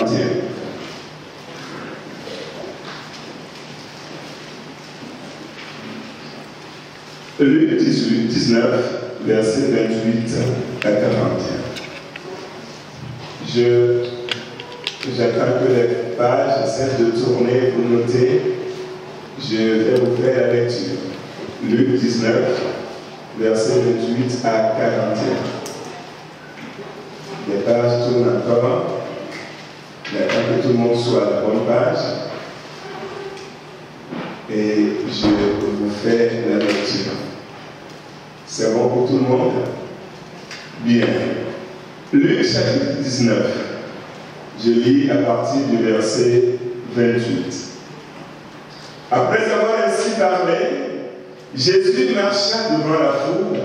40e. Luc 19, verset 28 à 41. J'attends que les pages cessent de tourner, vous notez. Je vais vous faire la lecture. Luc 19, verset 28 à 41. Les pages tournent encore. J'attends que tout le monde soit à la bonne page. Et je vous fais la lecture. C'est bon pour tout le monde? Bien. Luc chapitre 19. Je lis à partir du verset 28. Après avoir ainsi parlé, Jésus marcha devant la foule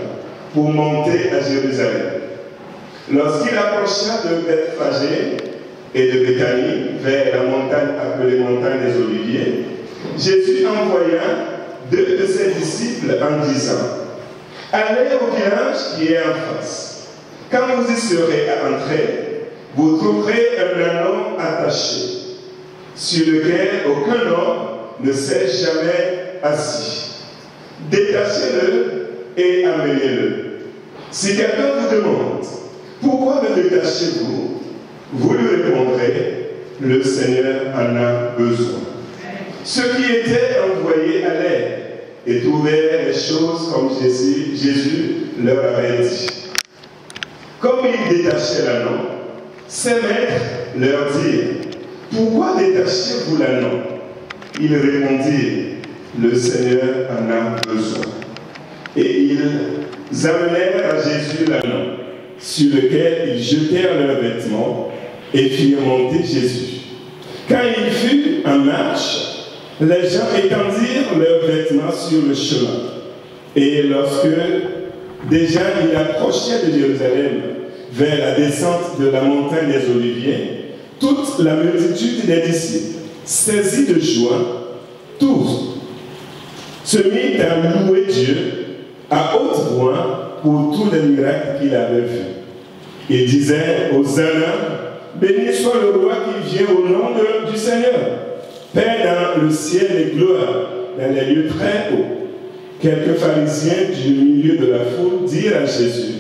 pour monter à Jérusalem. Lorsqu'il approcha de Bethphagée et de Béthanie, vers la montagne appelée montagne des Oliviers, Jésus envoya 2 de ses disciples en disant: allez au village qui est en face. Quand vous y serez à entrer, vous trouverez un anneau attaché, sur lequel aucun homme ne s'est jamais assis. Détachez-le et amenez-le. Si quelqu'un vous demande: pourquoi le détachez-vous? Vous lui répondrez: le Seigneur en a besoin. Ceux qui étaient envoyés allèrent et trouvèrent les choses comme Jésus leur avait dit. Comme ils détachaient l'anneau, ses maîtres leur dirent: pourquoi détachez-vous l'anneau? Ils répondirent: le Seigneur en a besoin. Et ils amenèrent à Jésus l'anneau, sur lequel ils jetèrent leurs vêtements et firent monter Jésus. Quand il fut en marche, les gens étendirent leurs vêtements sur le chemin. Et lorsque déjà il approchait de Jérusalem vers la descente de la montagne des Oliviers, toute la multitude des disciples, saisis de joie, tous se mit à louer Dieu à haute voix pour tous les miracles qu'il avait vus. Il disait: Hosanna, béni soit le roi qui vient au nom du Seigneur. Paix dans le ciel et gloire dans les lieux très hauts. Quelques pharisiens du milieu de la foule dirent à Jésus: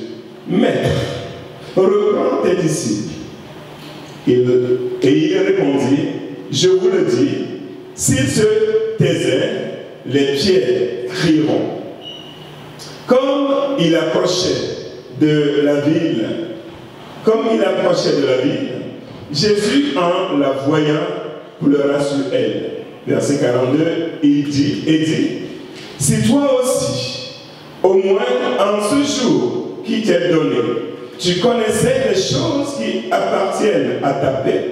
Maître, reprends tes disciples. Et il répondit: je vous le dis, s'ils se taisaient, les pierres crieront. Comme il approchait de la ville, Jésus, en la voyant, pleura sur elle. Verset 42, il dit: si toi aussi, au moins en ce jour qui t'est donné, tu connaissais les choses qui appartiennent à ta paix,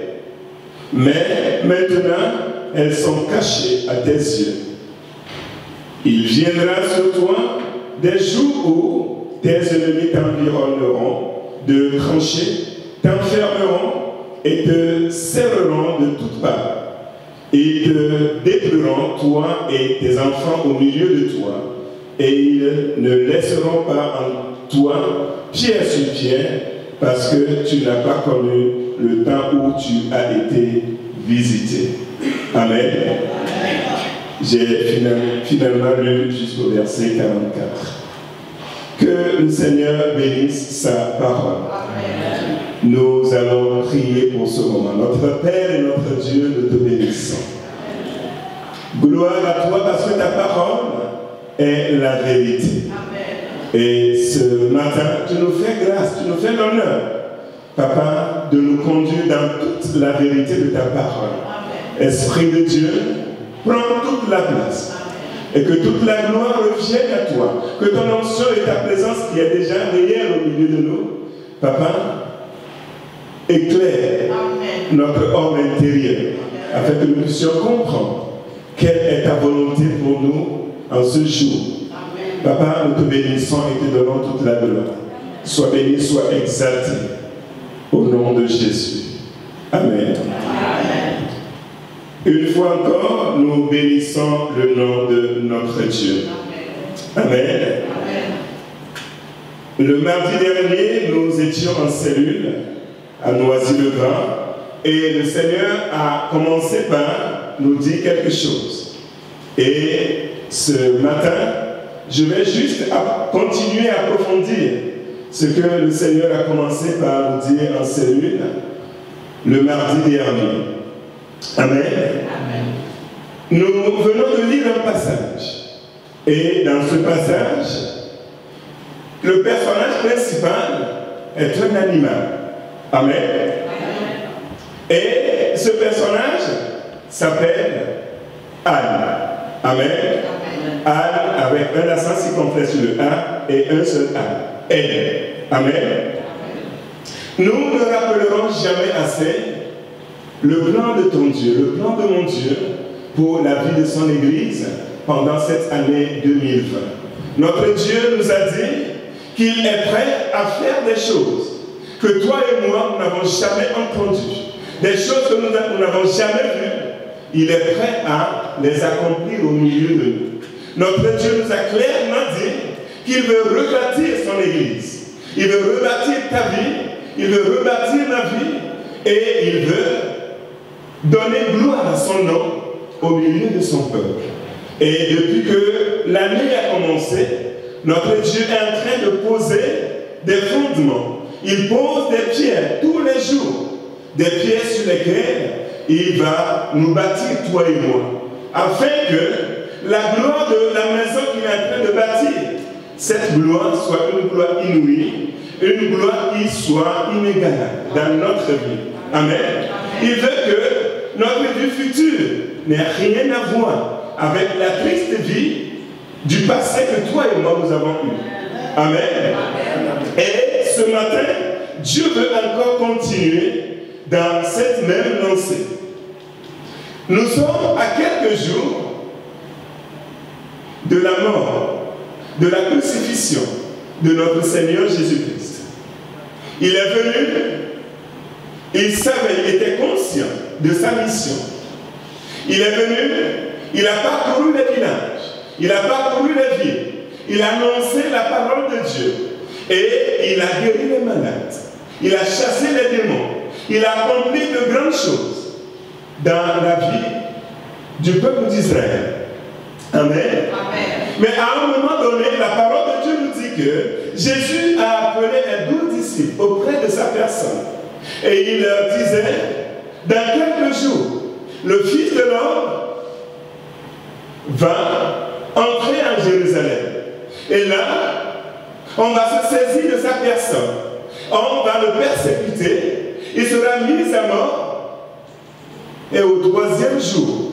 mais maintenant elles sont cachées à tes yeux. Il viendra sur toi des jours où tes ennemis t'environneront de tranchées, t'enfermeront et te serreront de toutes parts. Ils te détruiront, toi et tes enfants, au milieu de toi, et ils ne laisseront pas en toi pierre sur pierre, parce que tu n'as pas connu le temps où tu as été visité. Amen. J'ai finalement lu jusqu'au verset 44. Que le Seigneur bénisse sa parole. Amen. Nous allons prier pour ce moment. Notre Père et notre Dieu, nous te bénissons. Gloire à toi parce que ta parole est la vérité. Amen. Et ce matin, tu nous fais grâce, tu nous fais l'honneur, Papa, de nous conduire dans toute la vérité de ta parole. Amen. Esprit de Dieu, prends toute la place. Et que toute la gloire revienne à toi. Que ton onction et ta présence qui est déjà réelle au milieu de nous, Papa, éclaire notre homme intérieur, afin que nous puissions comprendre quelle est ta volonté pour nous en ce jour. Amen. Papa, nous te bénissons et te donnons toute la gloire. Sois béni, sois exalté. Au nom de Jésus. Amen. Amen. Une fois encore, nous bénissons le nom de notre Dieu. Amen. Amen. Le mardi dernier, nous étions en cellule à Noisy-le-Grand Et le Seigneur a commencé par nous dire quelque chose. Et ce matin, je vais juste continuer à approfondir ce que le Seigneur a commencé par nous dire en cellule le mardi dernier. Amen. Amen. Nous venons de lire un passage. Et dans ce passage, le personnage principal est un animal. Amen. Et ce personnage s'appelle Anne. Amen. Anne avec un accent circonflexe sur le A et un seul A. Elle. Amen. Nous ne rappellerons jamais assez le plan de ton Dieu, le plan de mon Dieu pour la vie de son Église pendant cette année 2020. Notre Dieu nous a dit qu'il est prêt à faire des choses que toi et moi, nous n'avons jamais entendues, des choses que nous n'avons jamais vues. Il est prêt à les accomplir au milieu de nous. Notre Dieu nous a clairement dit qu'il veut rebâtir son Église. Il veut rebâtir ta vie, il veut rebâtir ma vie, et il veut donner gloire à son nom au milieu de son peuple. Et depuis que l'année a commencé, notre Dieu est en train de poser des fondements. Il pose des pierres tous les jours, des pierres sur lesquelles il va nous bâtir, toi et moi, afin que la gloire de la maison qu'il est en train de bâtir, cette gloire soit une gloire inouïe, une gloire qui soit inégalable dans notre vie. Amen. Il veut que notre vie future n'ait rien à voir avec la triste vie du passé que toi et moi nous avons eu. Amen. Et ce matin, Dieu veut encore continuer dans cette même lancée. Nous sommes à quelques jours de la mort, de la crucifixion de notre Seigneur Jésus-Christ. Il est venu, il savait, il était conscient de sa mission. Il est venu, il a parcouru les villages, il a parcouru les villes, il a annoncé la parole de Dieu et il a guéri les malades, il a chassé les démons, il a accompli de grandes choses dans la vie du peuple d'Israël. Amen. Amen. Mais à un moment donné, la parole de Dieu nous dit que Jésus a appelé les 12 disciples auprès de sa personne. Et il leur disait, dans quelques jours, le Fils de l'homme va entrer en Jérusalem. Et là, on va se saisir de sa personne. On va le persécuter. Il sera mis à mort. Et au 3e jour,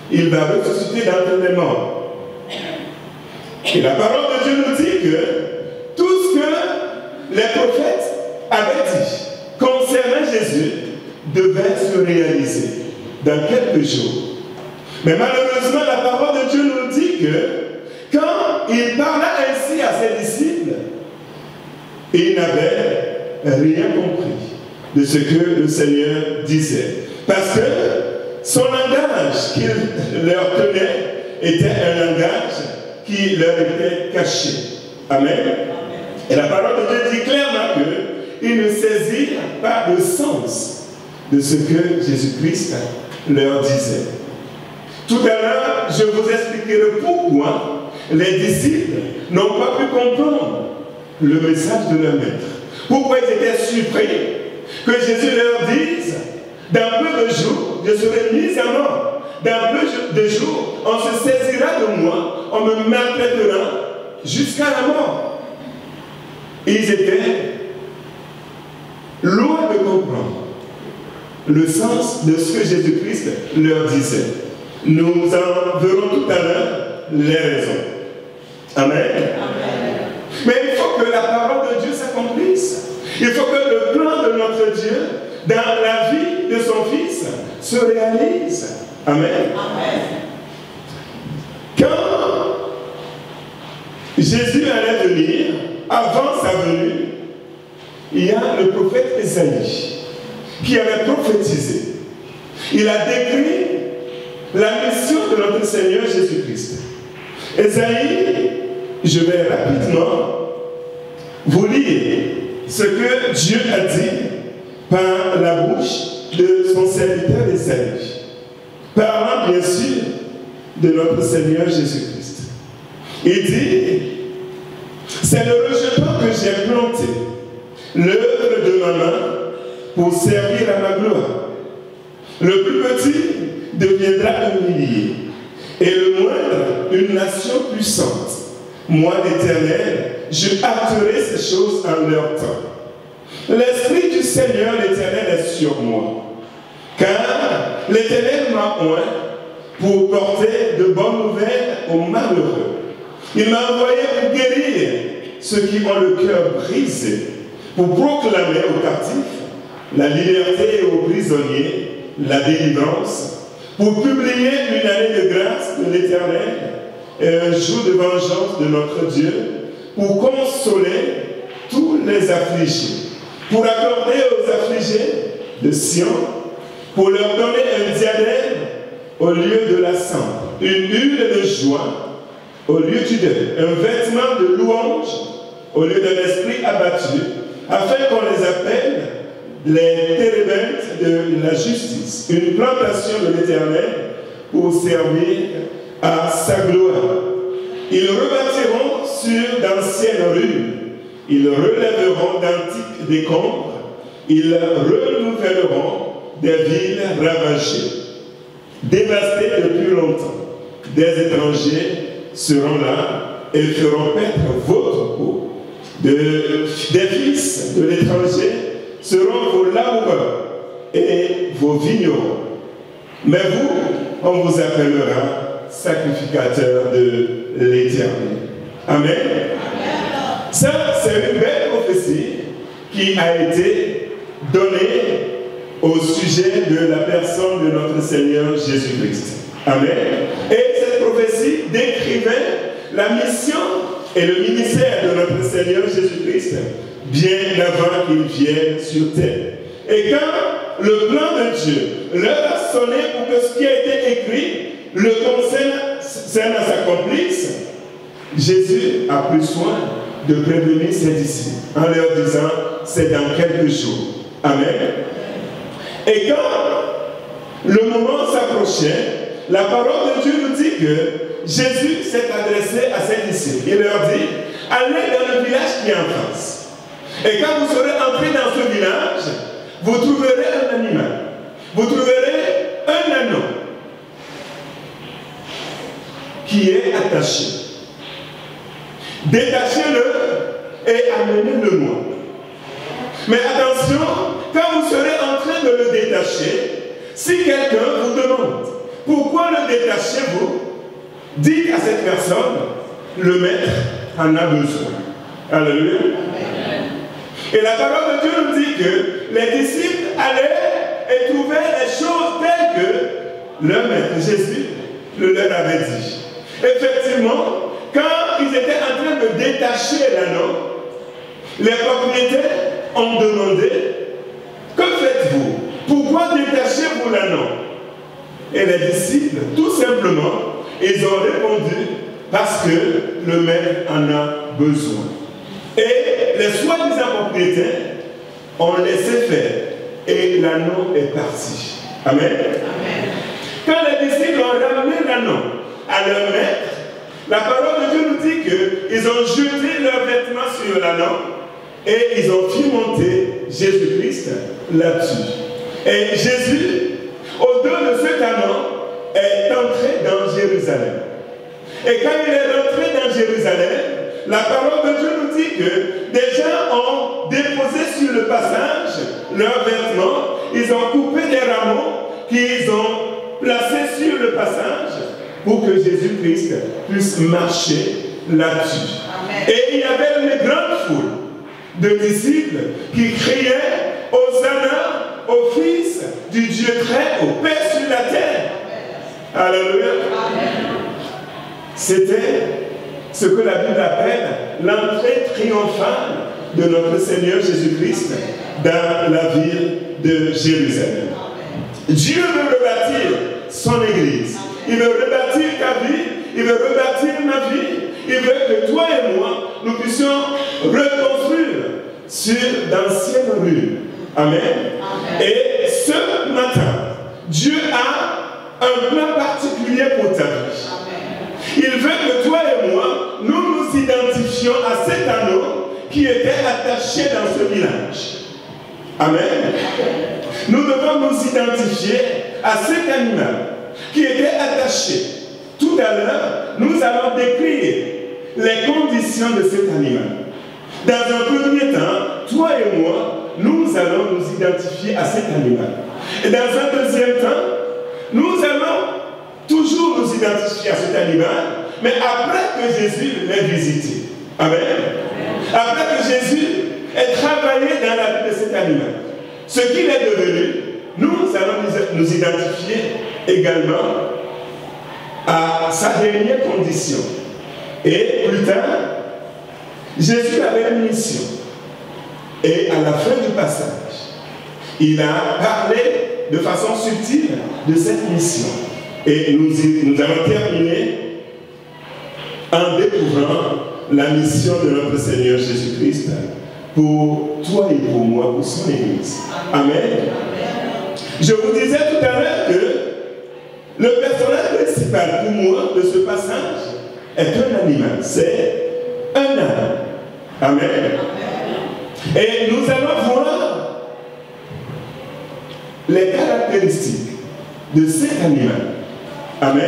il va ressusciter d'entre les morts. Et la parole de Dieu nous dit que tout ce que les prophètes avaient dit concernant Jésus devait se réaliser dans quelques jours. Mais malheureusement, la parole de Dieu nous dit que quand il parla ainsi à ses disciples, ils n'avaient rien compris de ce que le Seigneur disait. Parce que son langage qu'il leur tenait était un langage qui leur était caché. Amen. Et la parole de Dieu dit clairement qu'ils ne saisirent pas le sens de ce que Jésus-Christ leur disait. Tout à l'heure, je vous expliquerai pourquoi les disciples n'ont pas pu comprendre le message de leur maître. Pourquoi ils étaient surpris que Jésus leur dise « Dans peu de jours, je serai mis à mort. Dans peu de jours, on se saisira de moi, on me maltraitera jusqu'à la mort. » Ils étaient loin de comprendre le sens de ce que Jésus-Christ leur disait. Nous en verrons tout à l'heure les raisons. Amen. Amen. Mais il faut que la parole de Dieu s'accomplisse. Il faut que le plan de notre Dieu dans la vie de son Fils se réalise. Amen. Amen. Quand Jésus allait venir, avant sa venue, il y a le prophète Ésaïe qui avait prophétisé. Il a décrit la mission de notre Seigneur Jésus-Christ. Ésaïe, je vais rapidement vous lire ce que Dieu a dit par la bouche de serviteur Ésaïe, parlant bien sûr de notre Seigneur Jésus-Christ. Il dit, c'est le rejeton que j'ai planté, l'œuvre de ma main, pour servir à ma gloire. Le plus petit deviendra un millier, et le moindre une nation puissante. Moi, l'Éternel, je hâterai ces choses en leur temps. L'Esprit du Seigneur, l'Éternel, est sur moi, car l'Éternel m'a oint pour porter de bonnes nouvelles aux malheureux. Il m'a envoyé pour guérir ceux qui ont le cœur brisé, pour proclamer aux captifs la liberté et aux prisonniers la délivrance, pour publier une année de grâce de l'Éternel et un jour de vengeance de notre Dieu, pour consoler tous les affligés, pour accorder aux affligés de Sion, pour leur donner un diadème au lieu de la cendre, une huile de joie au lieu du deuil, un vêtement de louange au lieu d'un esprit abattu, afin qu'on les appelle les térébintes de la justice, une plantation de l'Éternel pour servir à sa gloire. Ils rebâtiront sur d'anciennes rues, ils relèveront d'antiques décombres, ils renouvelleront des villes ravagées, dévastées depuis longtemps. Des étrangers seront là et feront paître votre peau. Des fils de l'étranger seront vos laboureurs et vos vignerons. Mais vous, on vous appellera sacrificateur de l'Éternel. Amen. Ça, c'est une belle prophétie qui a été donnée au sujet de la personne de notre Seigneur Jésus-Christ. Amen. Et cette prophétie décrivait la mission et le ministère de notre Seigneur Jésus-Christ bien avant qu'il vienne sur terre. Et quand le plan de Dieu leur a sonné pour que ce qui a été écrit le concerne s'accomplisse, Jésus a pris soin de prévenir ses disciples en leur disant, c'est dans quelques jours. Amen. Et quand le moment s'approchait, la parole de Dieu nous dit que Jésus s'est adressé à ses disciples. Il leur dit, allez dans le village qui est en face. Et quand vous serez entrés dans ce village, vous trouverez un animal. Vous trouverez un anneau qui est attaché. Détachez-le et amenez-le loin. Mais attention, quand vous serez en train de le détacher, si quelqu'un vous demande pourquoi le détachez-vous, dites à cette personne, le maître en a besoin. Alléluia. Et la parole de Dieu nous dit que les disciples allaient et trouvaient les choses telles que leur maître Jésus le leur avait dit. Effectivement, quand ils étaient en train de détacher l'anneau, les propriétaires ont demandé, que faites-vous? Pourquoi détachez-vous l'anneau? Et les disciples, tout simplement, ils ont répondu, parce que le maître en a besoin. Et les soi-disant propriétaires ont laissé faire et l'anneau est parti. Amen. Amen. Quand les disciples ont ramené l'anneau à leur maître, la parole de Dieu nous dit qu'ils ont jeté leurs vêtements sur l'anneau et ils ont fait monter Jésus-Christ là-dessus. Et Jésus, au-delà de cet anneau, est entré dans Jérusalem. Et quand il est rentré dans Jérusalem, la parole de Dieu nous dit que des gens ont déposé sur le passage leurs vêtements, ils ont coupé des rameaux qu'ils ont placés sur le passage pour que Jésus-Christ puisse marcher là-dessus. Et il y avait une grande foule de disciples qui criaient Hosanna au Fils du Dieu très haut, paix sur la terre. Alléluia. C'était ce que la Bible appelle l'entrée triomphale de notre Seigneur Jésus-Christ dans la ville de Jérusalem. Dieu veut rebâtir son Église. Il veut rebâtir ta vie. Il veut rebâtir ma vie. Il veut que toi et moi, nous puissions reconstruire sur d'anciennes rues. Amen. Et ce matin, Dieu a un plan particulier pour ta vie. Il veut que toi et moi, nous nous identifions à cet anneau qui était attaché dans ce village. Amen. Nous devons nous identifier à cet animal qui était attaché. Tout à l'heure, nous allons décrire les conditions de cet animal. Dans un premier temps, toi et moi, nous allons nous identifier à cet animal. Et dans un deuxième temps, nous allons toujours nous identifier à cet animal, mais après que Jésus l'ait visité. Amen. Après que Jésus ait travaillé dans la vie de cet animal, ce qu'il est devenu, nous allons nous identifier également à sa dernière condition. Et plus tard, Jésus avait une mission. Et à la fin du passage, il a parlé de façon subtile de cette mission. Et nous allons terminer en découvrant la mission de notre Seigneur Jésus-Christ pour toi et pour moi, pour son Église. Amen. Je vous disais tout à l'heure que le personnage principal pour moi de ce passage est un animal. C'est un âne. Amen. Et nous allons voir les caractéristiques de cet animal. Amen.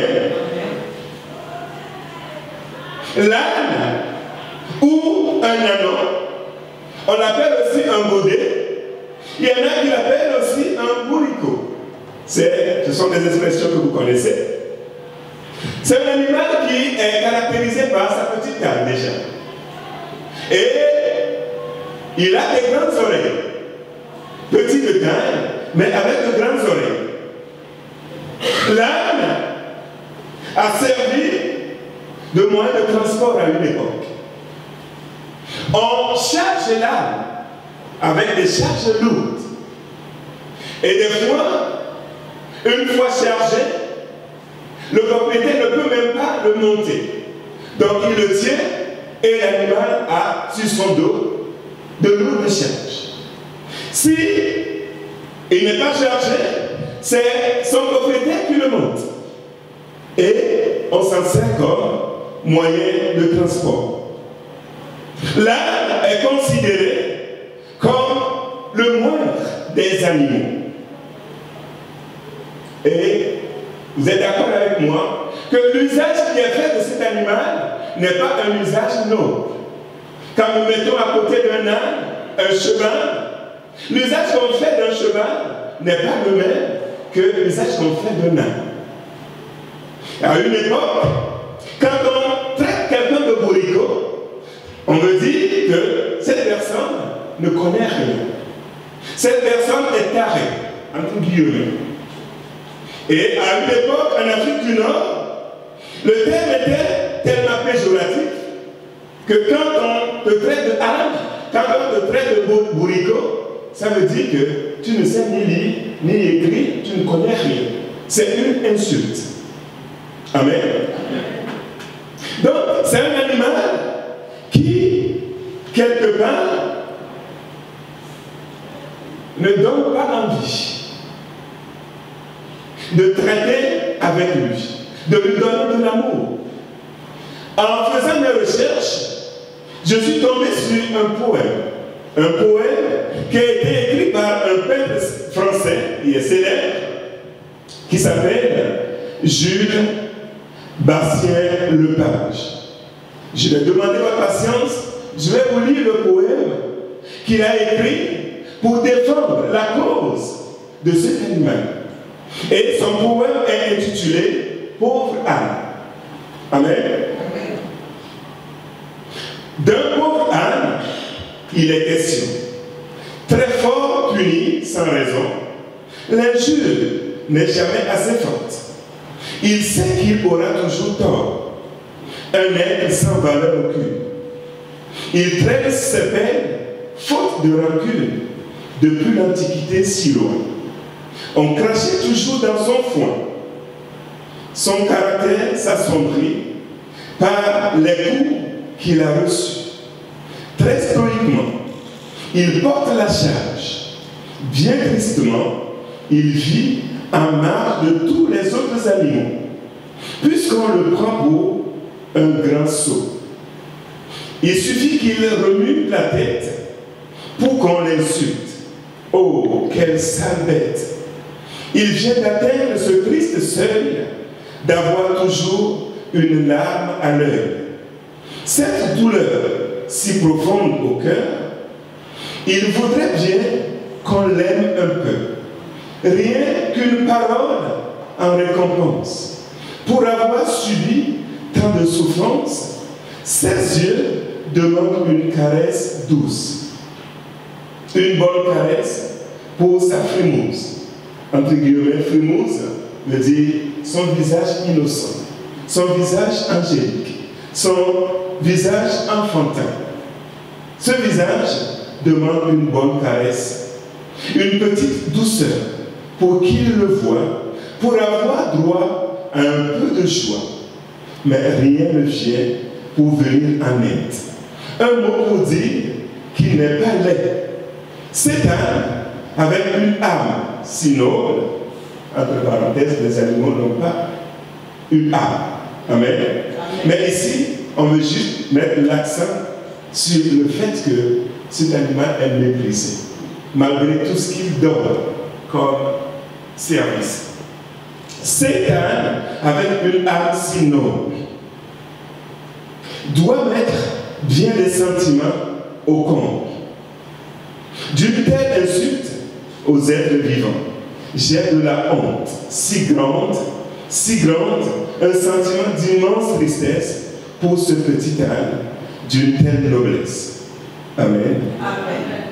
L'âne ou un ânon, on l'appelle aussi un baudet. Il y en a qui l'appellent aussi un bourricot. Ce sont des expressions que vous connaissez. C'est un animal qui est caractérisé par sa petite taille déjà. Et il a des grandes oreilles. Petites de taille, mais avec de grandes oreilles. L'âne a servi de moyen de transport à une époque. On charge l'âne avec des charges lourdes. Et des fois, une fois chargé, le propriétaire ne peut même pas le monter. Donc il le tient et l'animal a sur son dos de lourdes charges. Si il n'est pas chargé, c'est son propriétaire qui le monte. Et on s'en sert comme moyen de transport. L'âne est considéré comme le moindre des animaux. Et vous êtes d'accord avec moi que l'usage qui est fait de cet animal n'est pas un usage noble. Quand nous mettons à côté d'un âne un cheval, l'usage qu'on fait d'un cheval n'est pas le même que l'usage qu'on fait d'un âne. À une époque, quand on traite quelqu'un de bourricot, on me dit que cette personne ne connaît rien. Cette personne est tarée, entre guillemets. Et à une époque, en Afrique du Nord, le terme était tellement péjoratif que quand on te traite de âne, quand on te traite de bourricot, ça veut dire que tu ne sais ni lire, ni écrire, tu ne connais rien. C'est une insulte. Amen. Donc, c'est un animal qui, quelque part, ne donne pas envie de traiter avec lui, de lui donner de l'amour. En faisant mes recherches, je suis tombé sur un poème qui a été écrit par un peintre français, il est célèbre, qui s'appelle Jules Bastien-Lepage. Je vais demander votre patience, je vais vous lire le poème qu'il a écrit pour défendre la cause de cet animal. Et son poème est intitulé Pauvre âne. Amen. D'un pauvre âne, il est question. Très fort puni sans raison, l'injure n'est jamais assez forte. Il sait qu'il aura toujours tort, un être sans valeur aucune. Il traite ses peines, faute de rancune, depuis l'Antiquité si loin. On crachait toujours dans son foin. Son caractère s'assombrit par les coups qu'il a reçus. Très stoïquement, il porte la charge. Bien tristement, il vit en marge de tous les autres animaux, puisqu'on le prend pour un grand sot. Il suffit qu'il remue la tête pour qu'on l'insulte. Oh, quelle sale bête! Il vient d'atteindre ce triste seuil d'avoir toujours une larme à l'œil. Cette douleur si profonde au cœur, il voudrait bien qu'on l'aime un peu. Rien qu'une parole en récompense. Pour avoir subi tant de souffrances, ses yeux demandent une caresse douce. Une bonne caresse pour sa frimousse. Entre guillemets, frimousse veut dire son visage innocent, son visage angélique, son visage enfantin. Ce visage demande une bonne caresse, une petite douceur pour qu'il le voie, pour avoir droit à un peu de joie. Mais rien ne vient pour venir en aide. Un mot pour dire qu'il n'est pas laid. Cette âme, avec une âme si noble, entre parenthèses, les animaux n'ont pas une âme. Amen. Amen. Mais ici, on veut juste mettre l'accent sur le fait que cet animal est méprisé, malgré tout ce qu'il donne comme service. Cette âme, avec une âme si noble, doit mettre bien des sentiments au compte. D'une telle insulte aux êtres vivants, j'ai de la honte si grande, un sentiment d'immense tristesse pour ce petit âme d'une telle noblesse. Amen. Amen.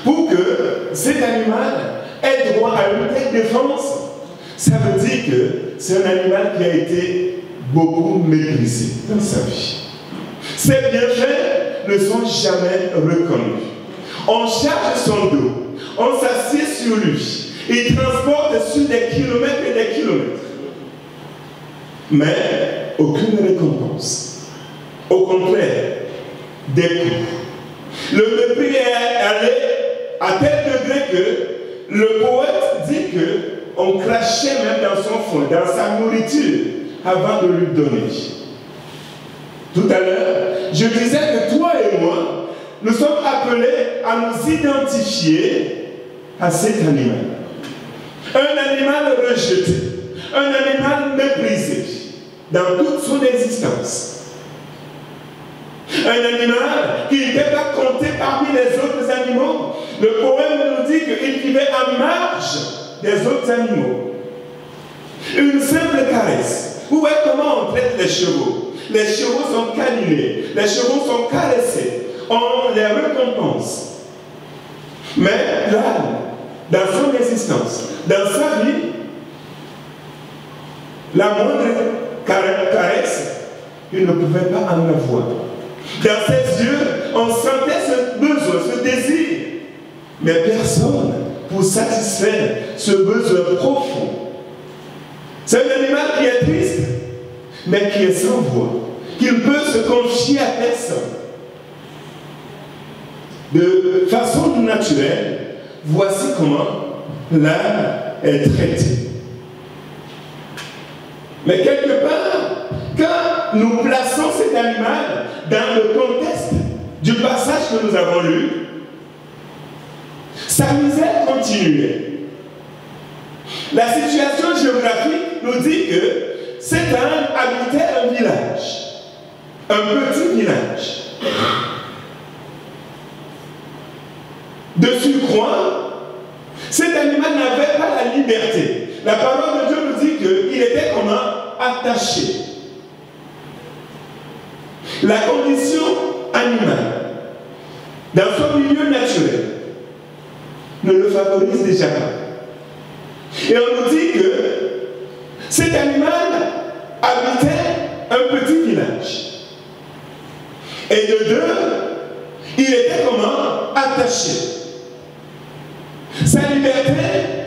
Pour que cet animal ait droit à une telle défense, ça veut dire que c'est un animal qui a été beaucoup méprisé dans sa vie. Ses bienfaits ne sont jamais reconnus. On charge son dos, on s'assied sur lui, il transporte sur des kilomètres et des kilomètres. Mais aucune récompense. Au contraire, des coups. Le mépris est allé à tel degré que le poète dit qu'on crachait même dans son fond, dans sa nourriture, avant de lui donner. Tout à l'heure, je disais que toi et moi, nous sommes appelés à nous identifier à cet animal. Un animal rejeté, un animal méprisé dans toute son existence. Un animal qui n'était pas compté parmi les autres animaux. Le poème nous dit qu'il vivait en marge des autres animaux. Une simple caresse. Où est comment on traite les chevaux? Les chevaux sont câlinés, les chevaux sont caressés, on les récompense. Mais l'âme, dans son existence, dans sa vie, la moindre caresse, il ne pouvait pas en avoir. Dans ses yeux, on sentait ce besoin, ce désir. Mais personne pour satisfaire ce besoin profond. C'est un animal qui est triste, mais qui est sans voix, qui ne peut se confier à personne. De façon naturelle, voici comment l'âme est traitée. Mais quelque part, quand nous plaçons cet animal dans le contexte du passage que nous avons lu, sa misère continuait. La situation géographique nous dit que cet âme habitait un village, un petit village. De surcroît, cet animal n'avait pas la liberté. La parole de Dieu nous dit qu'il était comment? Attaché. La condition animale, dans son milieu naturel, ne le favorise déjà pas. Et on nous dit que cet animal habitait un petit village. Et de deux, il était comment? Attaché. Sa liberté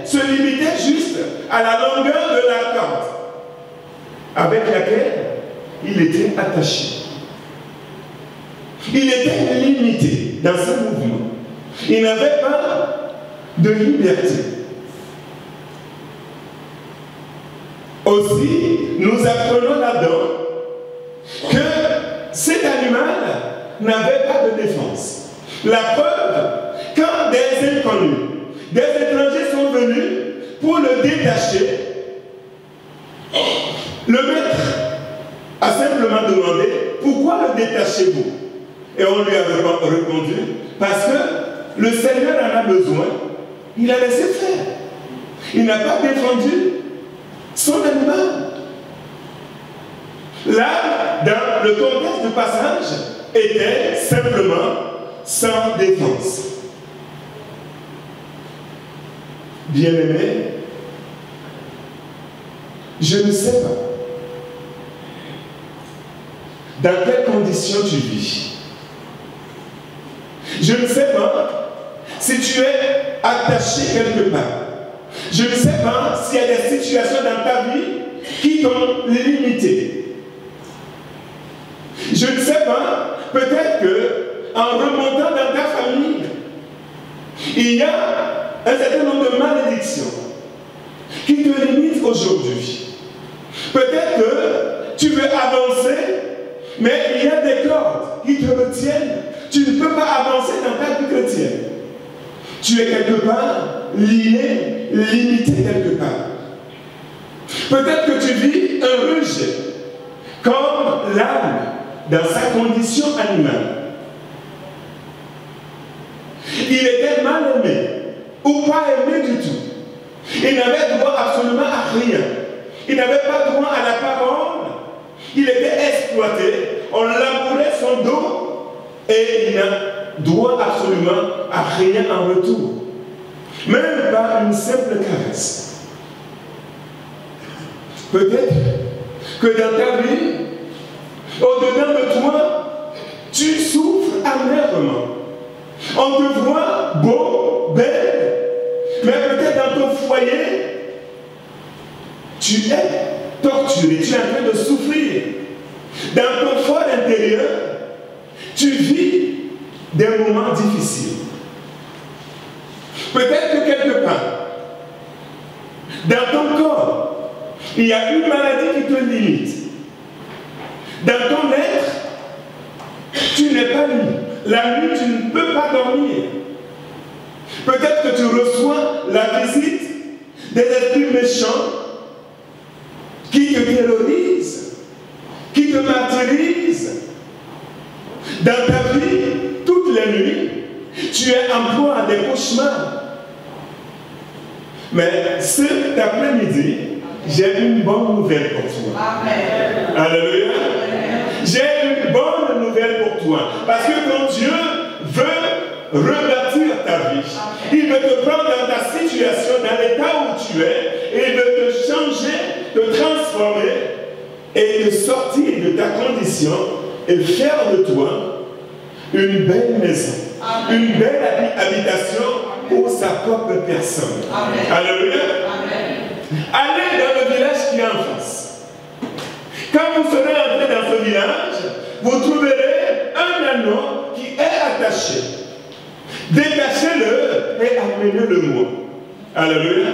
se limitait juste à la longueur de la corde avec laquelle il était attaché. Il était limité dans ses mouvements. Il n'avait pas de liberté. Aussi, nous apprenons là-dedans que cet animal n'avait pas de défense. La preuve, quand des inconnus, des étrangers sont venus pour le détacher, le maître a simplement demandé « Pourquoi le détachez-vous » Et on lui a répondu « Parce que le Seigneur en a besoin, il a laissé faire. Il n'a pas défendu son animal. » Là, dans le contexte du passage, était simplement sans défense. Bien-aimé, je ne sais pas dans quelles conditions tu vis. Je ne sais pas si tu es attaché quelque part. Je ne sais pas s'il y a des situations dans ta vie qui t'ont limité. Je ne sais pas, peut-être qu'en remontant dans ta famille, il y a un certain nombre de malédictions qui te limitent aujourd'hui. Peut-être que tu veux avancer, mais il y a des cordes qui te retiennent. Tu ne peux pas avancer dans ta vie chrétienne. Tu es quelque part lié, limité quelque part. Peut-être que tu vis un rejet, comme l'âme dans sa condition animale. Il était mal aimé, ou pas aimé du tout. Il n'avait droit absolument à rien. Il n'avait pas droit à la parole. Il était exploité. On labourait son dos et il n'a droit absolument à rien en retour. Même pas une simple caresse. Peut-être que dans ta vie, au-dedans de toi, tu souffres amèrement. On te voit beau, belle, mais peut-être dans ton foyer, tu es torturé, tu es en train de souffrir. Dans ton fort intérieur, tu vis des moments difficiles. Peut-être que quelque part, dans ton corps, il y a une maladie qui te limite. Dans ton être, tu n'es pas libre. La nuit, tu ne peux pas dormir. Peut-être que tu reçois la visite des esprits méchants qui te terrorisent, qui te martyrisent. Dans ta vie, toutes les nuits, tu es en proie à des cauchemars. Mais cet après-midi, j'ai une bonne nouvelle pour toi. Amen. Alléluia. J'ai une bonne nouvelle pour toi. Parce que ton Dieu veut rebâtir ta vie. Il veut te prendre dans ta situation, dans l'état où tu es, et il veut te changer, te transformer, et te sortir de ta condition, et faire de toi une belle maison, une belle habitation pour sa propre personne. Amen. Alléluia. Amen. Allez dans le village qui est en face. Quand vous serez entré dans ce village, vous trouverez un anneau qui est attaché. Détachez-le et amenez-le-moi. Alléluia.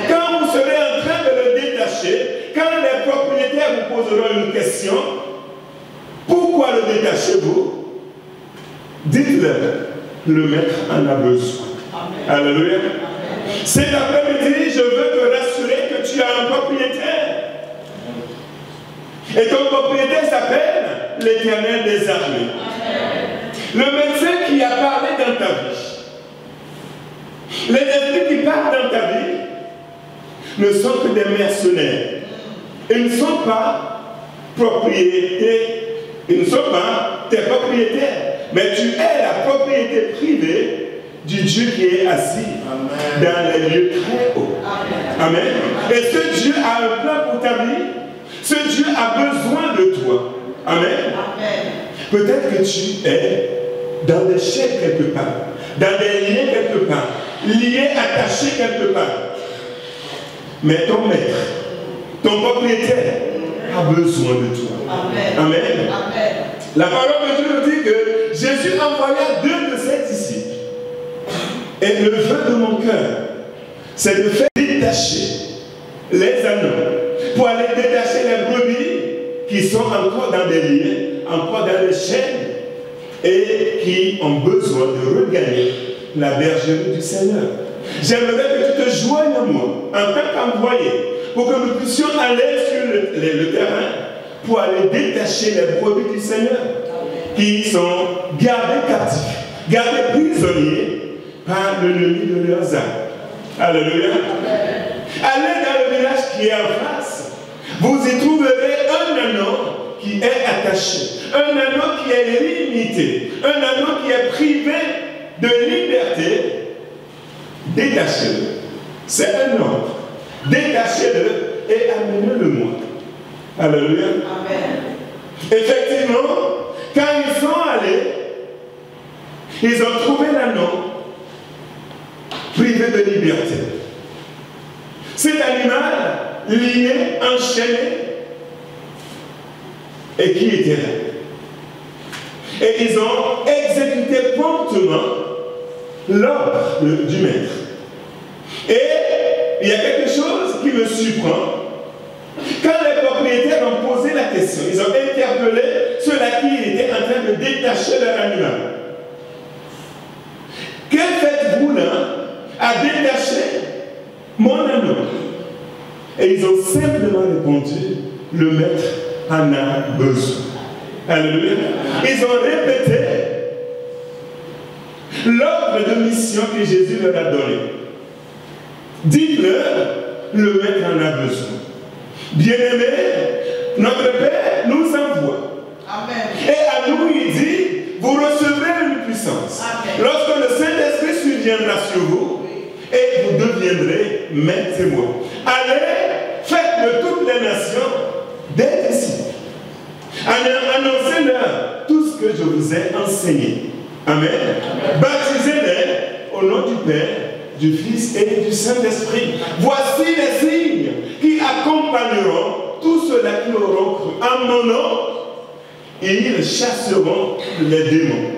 Quand vous serez en train de le détacher, quand les propriétaires vous poseront une question, pourquoi le détachez-vous? Dites-leur, le maître en a besoin. Amen. Alléluia. Amen. Cet après-midi, je veux te rassurer que tu as un propriétaire. Et ton propriétaire s'appelle l'Éternel des armées. Le médecin qui a parlé dans ta vie. Les esprits qui parlent dans ta vie ne sont que des mercenaires. Ils ne sont pas propriétaires. Ils ne sont pas tes propriétaires. Mais tu es la propriété privée du Dieu qui est assis dans les lieux très hauts. Amen. Et ce Dieu a un plan pour ta vie. Ce Dieu a besoin de toi. Amen. Peut-être que tu es dans des chaînes quelque part, dans des liens quelque part, lié, attaché quelque part. Mais ton maître, ton propriétaire a besoin de toi. Amen. Amen. Amen. La parole de Dieu nous dit que Jésus envoya 2 de ses disciples. Et le vœu de mon cœur, c'est de faire détacher les anneaux, pour aller détacher les brebis qui sont encore dans des liens, encore dans des chaînes, et qui ont besoin de regagner la bergerie du Seigneur. J'aimerais que tu te joignes à moi en tant qu'envoyé pour que nous puissions aller sur le terrain pour aller détacher les brebis du Seigneur qui sont gardés captifs, gardés prisonniers par l'ennemi de leurs âmes. Alléluia. Allez dans le village qui est en face. Vous y trouverez un anneau qui est attaché, un anneau qui est limité, un anneau qui est privé de liberté. Détachez-le. C'est un ordre. Détachez-le et amenez-le-moi. Alléluia. Amen. Effectivement, quand ils sont allés, ils ont trouvé l'anneau privé de liberté. Cet animal lié, enchaîné, et qui était là. Et ils ont exécuté promptement l'ordre du maître. Et il y a quelque chose qui me surprend. Quand les propriétaires ont posé la question, ils ont interpellé ceux-là qui étaient en train de détacher leur animal. Que faites-vous là à détacher mon anneau? Et ils ont simplement répondu, le maître en a besoin. Alléluia. Ils ont répété l'ordre de mission que Jésus leur a donné. Dites-leur, le maître en a besoin. Bien-aimé, notre Père nous envoie. Amen. Et à nous, il dit, vous recevrez une puissance. Amen. Lorsque le Saint-Esprit surviendra sur vous, et vous deviendrez mes témoins. Allez, faites de toutes les nations des disciples. Annoncez-leur tout ce que je vous ai enseigné. Amen. Amen. Baptisez-les au nom du Père, du Fils et du Saint-Esprit. Voici les signes qui accompagneront tous ceux-là qui auront cru. En mon nom, ils chasseront les démons.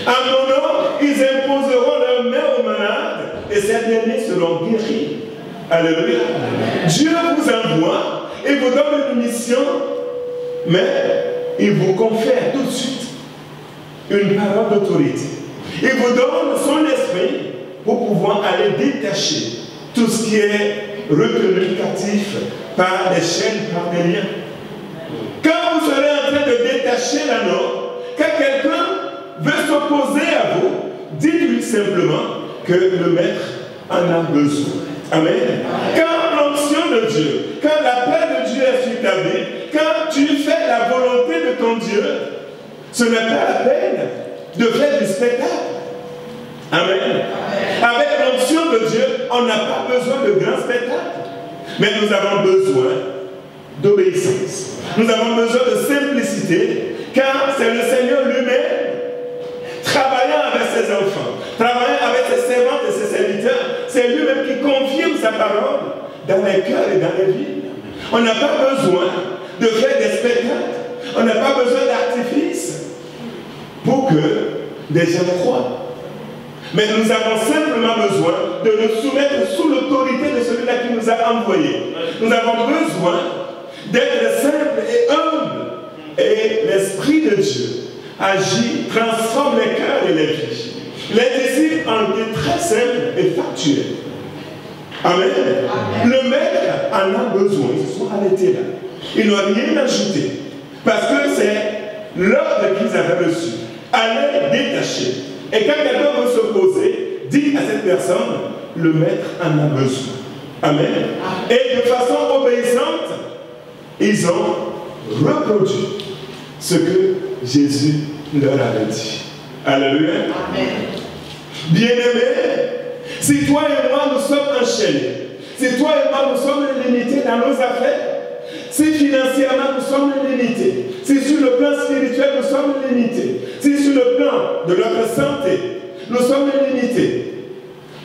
En mon nom, ils imposeront leurs mains aux malades et ces derniers seront guéris. Alléluia. Dieu vous envoie et vous donne une mission, mais il vous confère tout de suite une parole d'autorité. Il vous donne son esprit pour pouvoir aller détacher tout ce qui est retenu captif par des chaînes, par des liens. Quand vous serez en train de détacher l'anneau, quand quelqu'un veut s'opposer à vous, dites-lui simplement que le maître en a besoin. Amen. Quand l'onction de Dieu, quand la paix de Dieu est sur ta vie, quand tu fais la volonté de ton Dieu, ce n'est pas la peine de faire du spectacle. Amen. Avec l'onction de Dieu, on n'a pas besoin de grands spectacles. Mais nous avons besoin d'obéissance. Nous avons besoin de simplicité, car c'est le Seigneur lui-même, travaillant avec ses enfants, travaillant avec ses servantes et ses serviteurs, c'est lui-même qui confirme sa parole dans les cœurs et dans les vies. On n'a pas besoin de faire des spectacles, on n'a pas besoin d'artifices pour que des gens croient. Mais nous avons simplement besoin de nous soumettre sous l'autorité de celui-là qui nous a envoyés. Nous avons besoin d'être simples et humbles. Et l'Esprit de Dieu agit, transforme les cœurs et les vies. Les disciples ont été très simples et factuels. Amen. Amen. Le maître en a besoin. Ils se sont arrêtés là. Ils n'ont rien ajouté. Parce que c'est l'ordre qu'ils avaient reçu. Allez détacher. Et quand quelqu'un veut s'opposer, dites à cette personne, le maître en a besoin. Amen. Et de façon obéissante, ils ont reproduit ce que Jésus leur avait dit. Alléluia. Amen. Bien-aimés, si toi et moi nous sommes enchaînés, si toi et moi nous sommes limités dans nos affaires, si financièrement nous sommes limités, si sur le plan spirituel nous sommes limités, si sur le plan de notre santé nous sommes limités,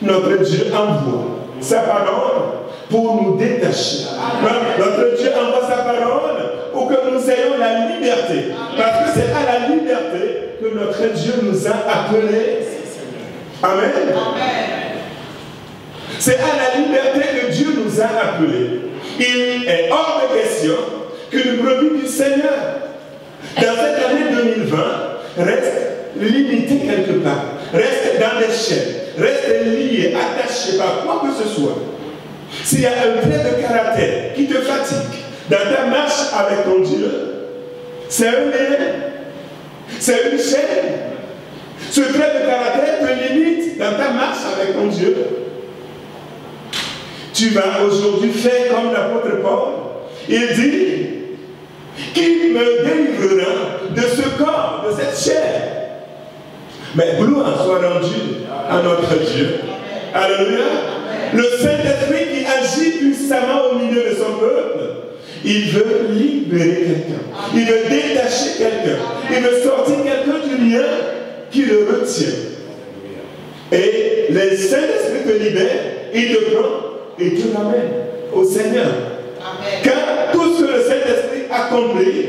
notre Dieu envoie sa parole pour nous détacher. Notre Dieu envoie sa parole pour que nous ayons la liberté. Parce que c'est à la liberté que notre Dieu nous a appelés. Amen. C'est à la liberté que Dieu nous a appelés. Il est hors de question qu'une brebis du Seigneur, dans cette année 2020, reste limitée quelque part, reste dans des chaînes, reste liée, attachée par quoi que ce soit. S'il y a un trait de caractère qui te fatigue dans ta marche avec ton Dieu, c'est un lien, c'est une chaîne. Ce trait de caractère te limite dans ta marche avec ton Dieu. Tu vas aujourd'hui faire comme l'apôtre Paul. Il dit, qui me délivrera de ce corps, de cette chair? Mais gloire soit rendue à notre Dieu. Alléluia. Le Saint-Esprit qui agit puissamment au milieu de son peuple, il veut libérer quelqu'un. Il veut détacher quelqu'un. Il veut sortir quelqu'un du lien qui le retient. Et le Saint-Esprit te libère, il te prend et te ramène au Seigneur. Amen. Car tout ce que le Saint-Esprit accomplit,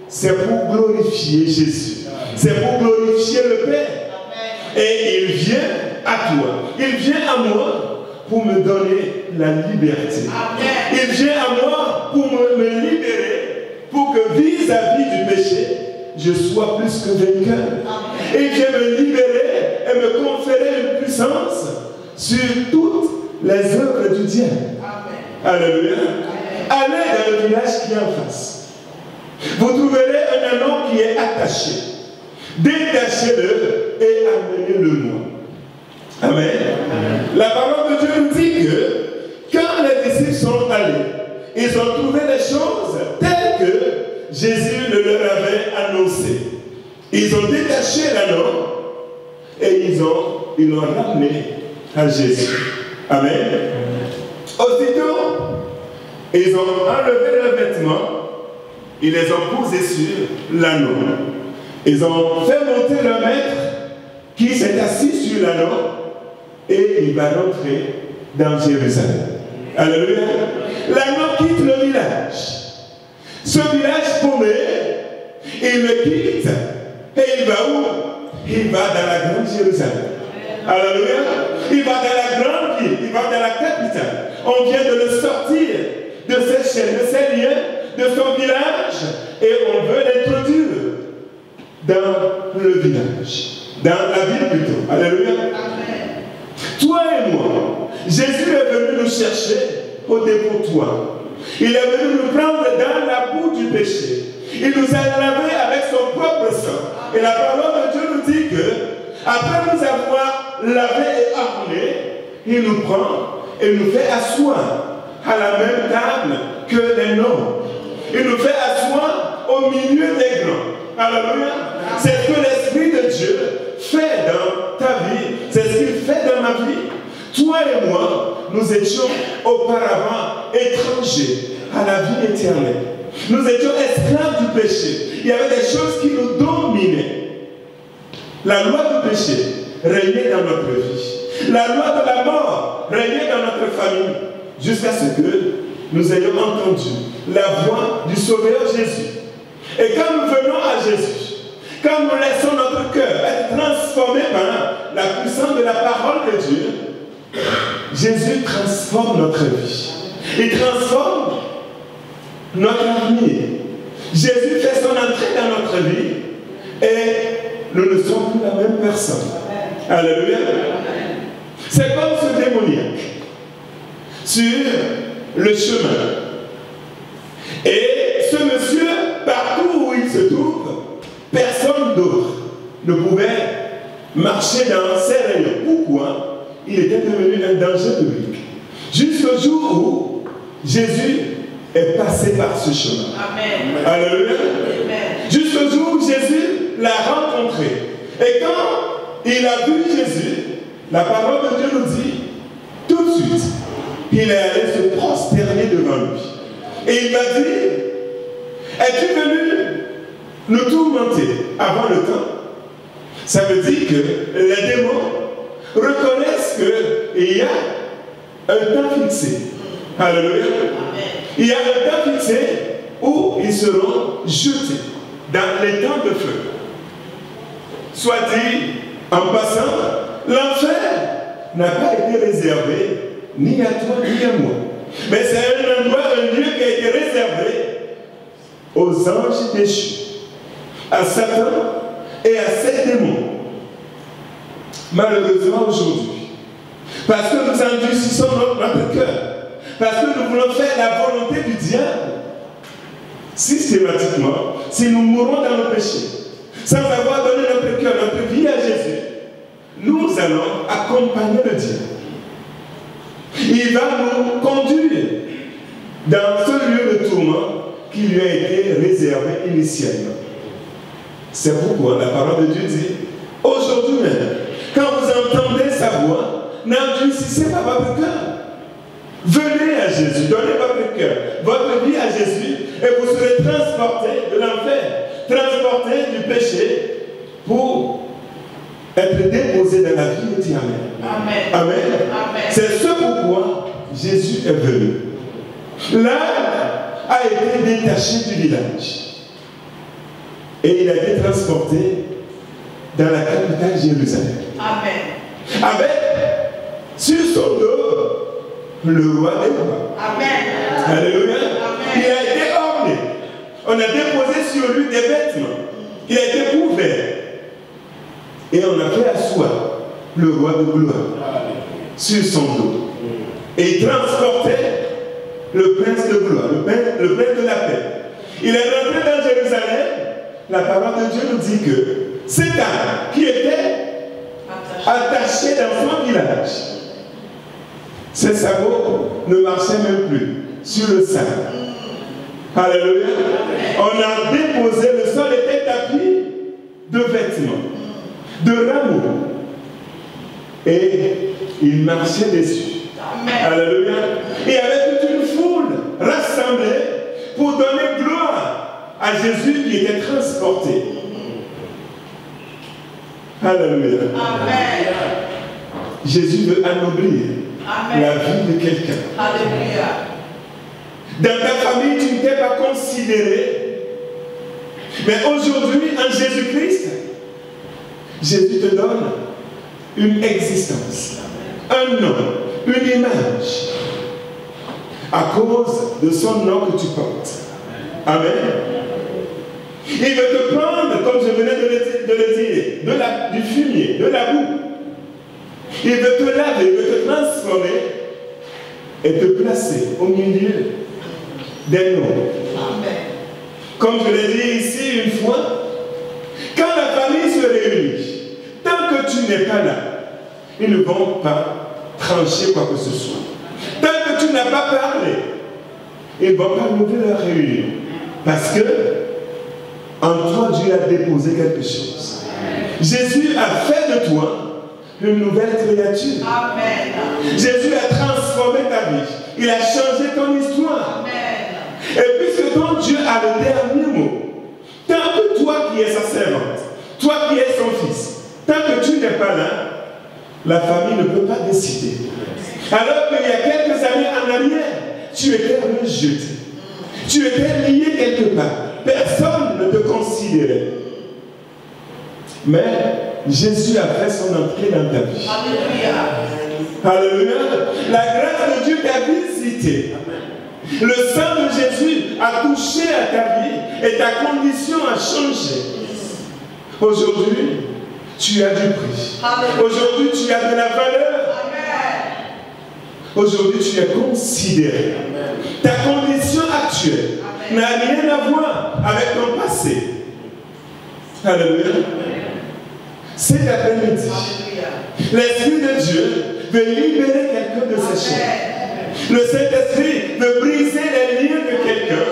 c'est pour glorifier Jésus. C'est pour glorifier le Père. Amen. Et il vient à toi, il vient à moi pour me donner la liberté. Amen. Il vient à moi pour me libérer, pour que vis-à-vis du péché, je sois plus que vainqueur. Amen. Et il vient me libérer et me conférer une puissance sur toutes les œuvres du diable. Amen. Alléluia. Amen. Allez dans le village qui est en face. Vous trouverez un anneau qui est attaché. Détachez-le et amenez-le-moi. Amen. Amen. La parole de Dieu nous dit que quand les disciples sont allés, ils ont trouvé les choses telles que Jésus le leur avait annoncé. Ils ont détaché l'anneau et ils l'ont ramené à Jésus. Amen. Aussitôt, ils ont enlevé leurs vêtements, ils les ont posés sur l'anneau. Ils ont fait monter leur maître qui s'est assis sur l'anneau et il va rentrer dans Jérusalem. Alléluia. L'anneau quitte le village. Ce village paumé, il le quitte et il va où? Il va dans la grande Jérusalem. Alléluia. Il va dans la grande ville, il va dans la capitale. On vient de le sortir de ses chaînes, de ses liens, de son village et on veut l'introduire dans le village, dans la ville plutôt. Alléluia. Amen. Toi et moi, Jésus est venu nous chercher au dépotoir. Il est venu nous prendre dans la boue du péché. Il nous a lavés avec son propre sang. Et la parole de Dieu nous dit que, après nous avoir lavés et armés, il nous prend et nous fait asseoir à la même table que les nôtres. Il nous fait asseoir au milieu des grands. Alléluia. C'est ce que l'Esprit de Dieu fait dans ta vie. C'est ce qu'il fait dans ma vie. Toi et moi, nous étions auparavant étrangers à la vie éternelle. Nous étions esclaves du péché. Il y avait des choses qui nous dominaient. La loi du péché régnait dans notre vie. La loi de la mort régnait dans notre famille. Jusqu'à ce que nous ayons entendu la voix du Sauveur Jésus. Et quand nous venons à Jésus, quand nous laissons notre cœur être transformé par la puissance de la parole de Dieu, Jésus transforme notre vie. Il transforme notre avenir. Jésus fait son entrée dans notre vie et nous ne sommes plus la même personne. Alléluia. C'est comme ce démoniaque sur le chemin. Et ce monsieur, partout où il se trouve, personne d'autre ne pouvait marcher dans ses rayons. Pourquoi? Il était devenu un danger public. Jusqu'au jour où Jésus est passé par ce chemin. Amen. Alléluia. Amen. Jusqu'au jour où Jésus l'a rencontré. Et quand il a vu Jésus, la parole de Dieu nous dit, tout de suite, il est allé se prosterner devant lui. Et il m'a dit, es-tu venu nous tourmenter avant le temps? Ça veut dire que les démons reconnaissent qu'il y a un temps fixé. Alléluia. Il y a un temps fixé où ils seront jetés dans les temps de feu. Soit dit en passant, l'enfer n'a pas été réservé ni à toi ni à moi. Mais c'est un endroit, un était réservé aux anges déchus, à Satan et à ses démons. Malheureusement aujourd'hui, parce que nous endurcissons notre cœur, parce que nous voulons faire la volonté du diable, systématiquement, si nous mourons dans nos péchés, sans avoir donné notre cœur, notre vie à Jésus, nous allons accompagner le diable. Il va nous conduire dans ce lieu de tourment qui lui a été réservé initialement. C'est pourquoi la parole de Dieu dit, aujourd'hui même, quand vous entendez sa voix, n'endurcissez pas votre cœur. Venez à Jésus, donnez votre cœur, votre vie à Jésus, et vous serez transportés de l'enfer, transportés du péché, pour être déposés dans la vie éternelle. Amen. Amen. Amen. C'est ce pourquoi Jésus est venu. L'âme a été détaché du village. Et il a été transporté dans la capitale Jérusalem. Amen. Avec, sur son dos, le roi des rois. Amen. Alléluia. Amen. Il a été orné. On a déposé sur lui des vêtements. Il a été couvert. Et on a fait asseoir le roi de gloire sur son dos. Et il transportait le prince de gloire, le prince de la paix. Il est rentré dans Jérusalem. La parole de Dieu nous dit que cet âme qui était attaché dans son village, ses sabots ne marchaient même plus sur le sable. Alléluia. On a déposé, le sol était tapis de vêtements, de rameaux. Et il marchait dessus. Alléluia. Il y avait toute une foule rassemblée pour donner gloire à Jésus qui était transporté. Alléluia. Amen. Jésus veut anoblir la vie de quelqu'un. Alléluia. Dans ta famille, tu ne t'es pas considéré. Mais aujourd'hui, en Jésus-Christ, Jésus te donne une existence, un nom, une image, à cause de son nom que tu portes. Amen. Il veut te prendre, comme je venais de le dire, du fumier, de la boue. Il veut te laver, il veut te transformer et te placer au milieu des noms. Amen. Comme je l'ai dit ici une fois, quand la famille se réunit, tant que tu n'es pas là, ils ne vont pas trancher quoi que ce soit. Tant que tu n'as pas parlé, ils ne vont pas ouvrir leur réunion. Parce que en toi, Dieu a déposé quelque chose. Jésus a fait de toi une nouvelle créature. Amen. Jésus a transformé ta vie. Il a changé ton histoire. Amen. Et puisque ton Dieu a le dernier mot, tant que toi qui es sa servante, toi qui es son fils, tant que tu n'es pas là, la famille ne peut pas décider. Alors qu'il y a quelques années en arrière, tu étais rejeté. Tu étais lié quelque part. Personne ne te considérait. Mais Jésus a fait son entrée dans ta vie. Alléluia. Alléluia. La grâce de Dieu t'a visité. Le sang de Jésus a touché à ta vie et ta condition a changé. Aujourd'hui, tu as du prix. Aujourd'hui, tu as de la valeur. Aujourd'hui, tu es considéré. Ta condition actuelle n'a rien à voir avec ton passé. Alléluia. Cet après-midi, l'Esprit de Dieu veut libérer quelqu'un de ses chaînes. Le Saint-Esprit veut briser les liens de quelqu'un.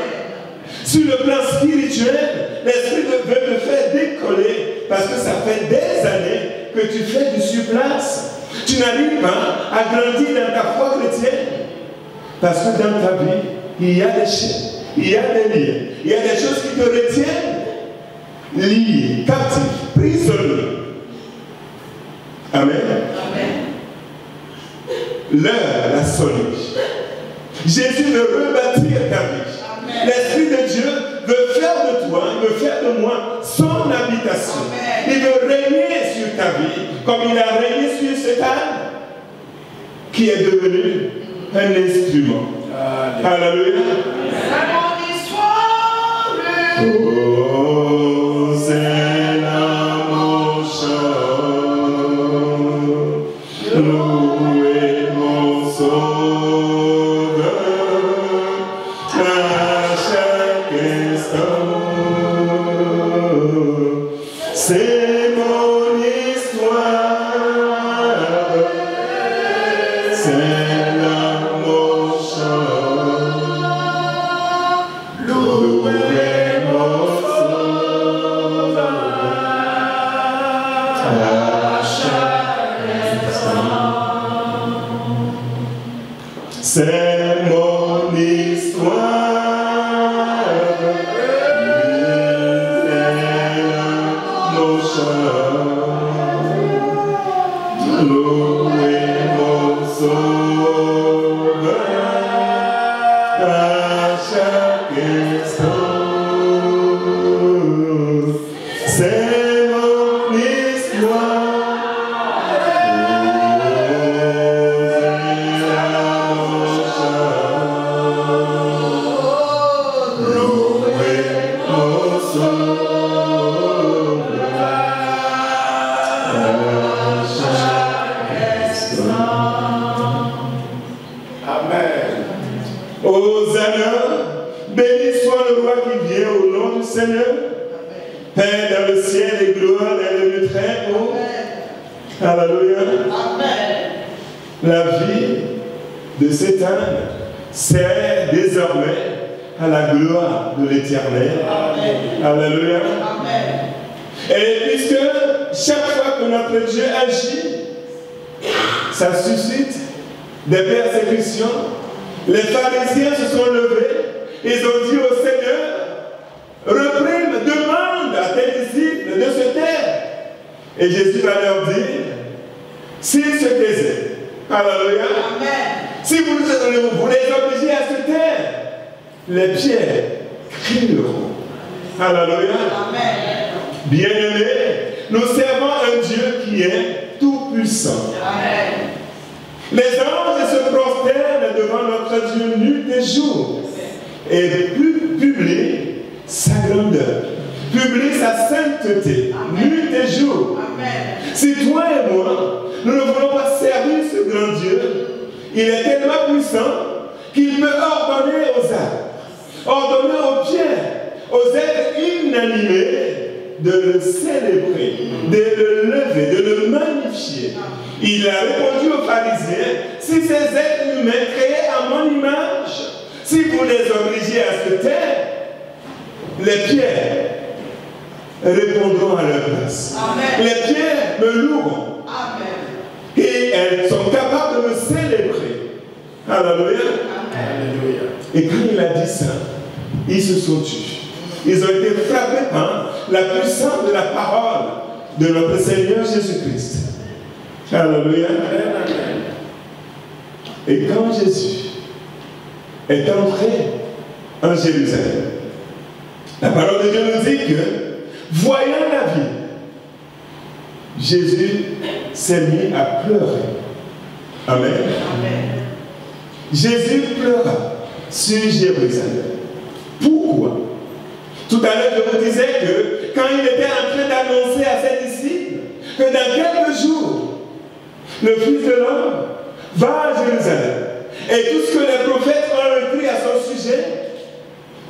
Sur le plan spirituel, l'Esprit veut te faire décoller parce que ça fait des années que tu fais du surplace. Tu n'arrives pas à grandir dans ta foi chrétienne. Parce que dans ta vie, il y a des chaînes, il y a des liens, il y a des choses qui te retiennent liés, captifs, prisonniers. Amen. Amen. L'heure a sonné. Jésus veut rebâtir ta vie. L'Esprit de Dieu veut faire de toi, il veut faire de moi son habitation. Amen. Il veut régner sur ta vie comme il a régné sur cette âme qui est devenue un instrument. Alléluia. De notre Seigneur Jésus-Christ. Alléluia. Et quand Jésus est entré en Jérusalem, la parole de Dieu nous dit que, voyant la ville, Jésus s'est mis à pleurer. Amen. Amen. Jésus pleura sur Jérusalem. Pourquoi? Tout à l'heure, je vous disais que quand il était en train d'annoncer à ses disciples que dans quelques jours, le Fils de l'homme va à Jérusalem et tout ce que les prophètes ont écrit à son sujet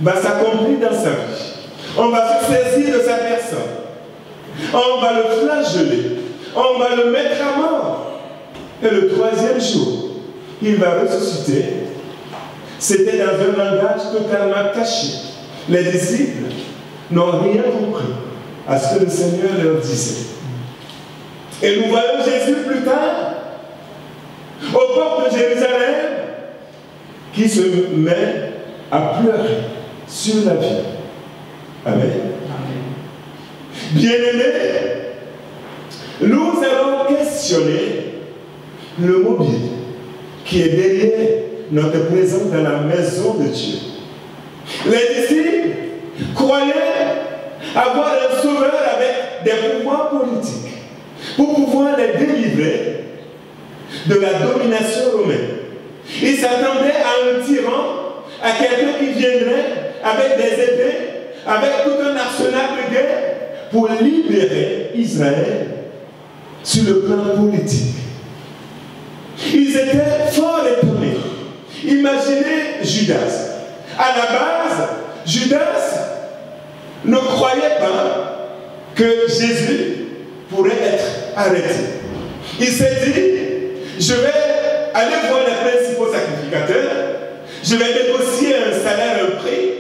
va s'accomplir dans sa vie. On va se saisir de sa personne. On va le flageller. On va le mettre à mort. Et le troisième jour, il va ressusciter. C'était dans un langage totalement caché. Les disciples n'ont rien compris à ce que le Seigneur leur disait. Et nous voyons Jésus plus tard, aux portes de Jérusalem, qui se met à pleurer sur la vie. Amen. Bien-aimés, nous allons questionner le mobile qui est derrière notre présence dans la maison de Dieu. Les disciples croyaient avoir un sauveur avec des pouvoirs politiques pour pouvoir les délivrer de la domination romaine. Ils s'attendaient à un tyran, à quelqu'un qui viendrait avec des épées, avec tout un arsenal de guerre pour libérer Israël sur le plan politique. Ils étaient fort étonnés. Imaginez Judas. À la base, Judas ne croyait pas que Jésus pourrait être arrêté. Il s'est dit, je vais aller voir les principaux sacrificateurs, je vais négocier un salaire, un prix.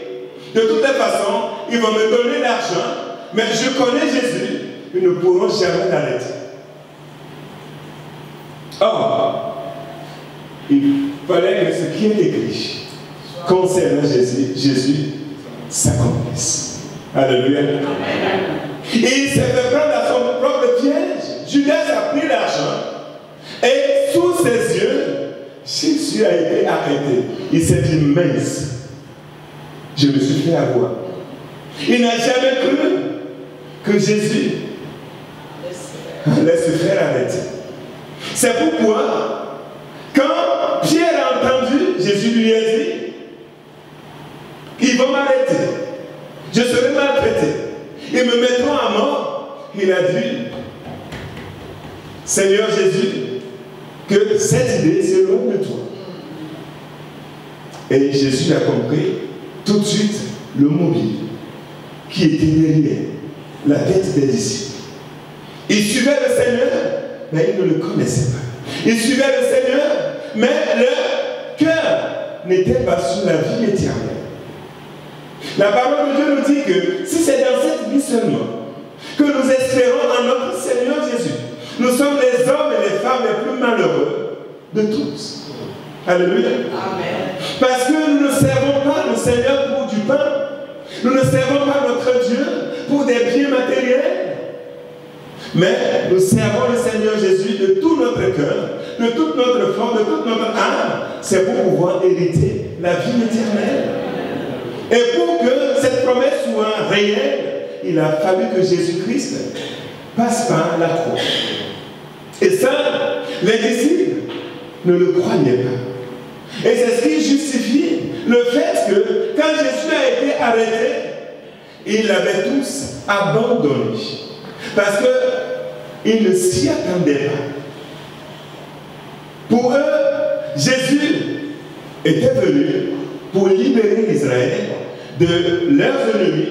De toutes les façons, ils vont me donner l'argent, mais je connais Jésus, ils ne pourront jamais l'arrêter. Or, il fallait que ce qui est écrit concernant Jésus s'accomplisse. Alléluia. Et il s'est fait prendre à son propre piège. Judas a pris l'argent et sous ses yeux, Jésus a été arrêté. Il s'est dit, mince, je me suis fait avoir. Il n'a jamais cru que Jésus allait se faire arrêter. C'est pourquoi, quand Pierre a entendu, Jésus lui a dit, ils vont m'arrêter, je serai maltraité, ils me mettront à mort. Il a dit, Seigneur Jésus, que cette idée s'éloigne de toi. Et Jésus a compris tout de suite le mobile qui était derrière la tête des disciples. Ils suivaient le Seigneur, mais ils ne le connaissaient pas. Ils suivaient le Seigneur, mais leur cœur n'était pas sur la vie éternelle. La parole de Dieu nous dit que si c'est dans cette vie seulement que nous espérons en notre Seigneur Jésus, nous sommes les hommes et les femmes les plus malheureux de tous. Alléluia. Amen. Parce que nous ne servons pas le Seigneur pour du pain. Nous ne servons pas notre Dieu pour des biens matériels. Mais nous servons le Seigneur Jésus de tout notre cœur, de toute notre force, de toute notre âme. C'est pour pouvoir hériter la vie éternelle. Et pour que cette promesse soit réelle, il a fallu que Jésus-Christ passe par la croix. Et ça, les disciples ne le croyaient pas. Et c'est ce qui justifie le fait que quand Jésus a été arrêté, ils l'avaient tous abandonné. Parce qu'ils ne s'y attendaient pas. Pour eux, Jésus était venu pour libérer Israël de leurs ennemis